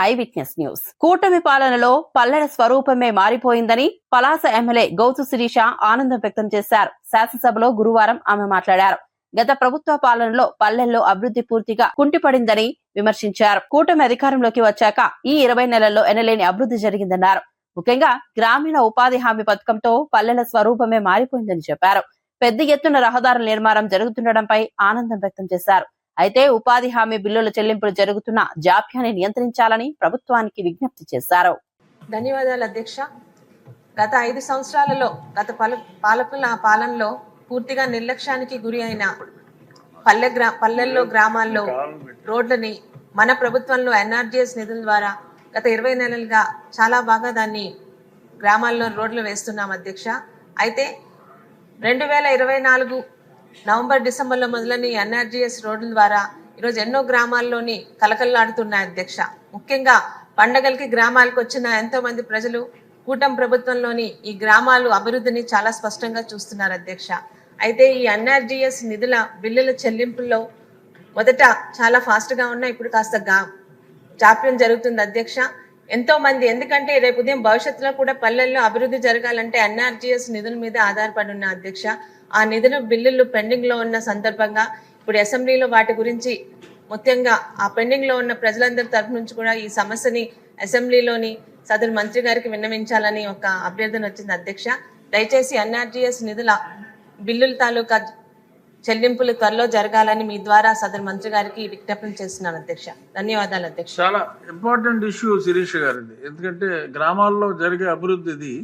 I witness news. కూటమి పాలనలో పల్లెల స్వరూపమే మారిపోయిందని పలాస ఎమ్మెల్యే గౌతు శిరీష ఆనందం వ్యక్తం చేశారు. శాసనసభలో గురువారం ఆమె మాట్లాడారు. గత ప్రభుత్వ పాలనలో పల్లెల్లో అభివృద్ధి పూర్తిగా కుంటిపడిందని విమర్శించారు. కూటమి అధికారంలోకి వచ్చాక ఈ 20 నెలల్లో ఎనలేని అభివృద్ధి జరిగిందన్నారు. ముఖ్యంగా గ్రామీణ ఉపాధి హామీ పథకంతో పల్లెల స్వరూపమే మారిపోయిందని చెప్పారు. పెద్ద ఎత్తున రహదారుల నిర్మాణం జరుగుతుండటంపై ఆనందం వ్యక్తం చేశారు. అయితే ఉపాధి హామీ బిల్లుల చెల్లింపులు జరుగుతున్న జాప్యాన్ని నియంత్రించాలని ప్రభుత్వానికి విజ్ఞప్తి చేశారు. ధన్యవాదాలు అధ్యక్ష. గత 5 సంవత్సరాలలో గత పాలకుల పాలనలో పూర్తిగా నిర్లక్ష్యానికి గురి అయిన పల్లెల్లో గ్రామాల్లో రోడ్లని మన ప్రభుత్వంలో ఎన్ఆర్జీఎస్ నిధుల ద్వారా గత 20 నెలలుగా చాలా బాగా దాన్ని గ్రామాల్లో రోడ్లు వేస్తున్నాం అధ్యక్ష. అయితే 2024 నవంబర్ డిసెంబర్లో మొదలని ఎన్ఆర్జీఎస్ రోడ్ల ద్వారా ఈరోజు ఎన్నో గ్రామాల్లోని కలకల్లాడుతున్నాయి అధ్యక్ష. ముఖ్యంగా పండగలకి గ్రామాలకు వచ్చిన ఎంతో మంది ప్రజలు కూటమి ప్రభుత్వంలోని ఈ గ్రామాలు అభివృద్ధిని చాలా స్పష్టంగా చూస్తున్నారు అధ్యక్ష. అయితే ఈ ఎన్ఆర్జీఎస్ నిధుల బిల్లుల చెల్లింపుల్లో మొదట చాలా ఫాస్ట్గా ఉన్నాయి, ఇప్పుడు కాస్త జాప్యం జరుగుతుంది అధ్యక్ష. ఎంతో మంది, ఎందుకంటే రేపు ఉదయం భవిష్యత్తులో కూడా పల్లెల్లో అభివృద్ధి జరగాలంటే ఎన్ఆర్జీఎస్ నిధుల మీద ఆధారపడి ఉన్న అధ్యక్ష. ఆ నిధులు బిల్లులు పెండింగ్ లో ఉన్న సందర్భంగా ఇప్పుడు అసెంబ్లీలో వాటి గురించి ముఖ్యంగా ఆ పెండింగ్ లో ఉన్న ప్రజలందరి తరఫు నుంచి కూడా ఈ సమస్యని అసెంబ్లీలోని సదరు మంత్రి గారికి విన్నవించాలని ఒక అభ్యర్థన వచ్చింది అధ్యక్ష. దయచేసి ఎన్ఆర్జీఎస్ నిధుల బిల్లుల తాలూకా చెల్లింపులు త్వరలో జరగాలని మీ ద్వారా సదరు మంత్రి గారికి విజ్ఞప్తి చేస్తున్నాను అధ్యక్ష. ధన్యవాదాలు అధ్యక్ష. చాలా ఇంపార్టెంట్ ఇష్యూ శిరీష్ గారిది. ఎందుకంటే గ్రామాల్లో జరిగే అభివృద్ధిది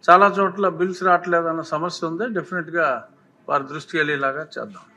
చాలా చోట్ల బిల్స్ రావట్లేదన్న సమస్య ఉంది. డెఫినెట్గా వారి దృష్టికి వెళ్ళేలాగా చేద్దాం.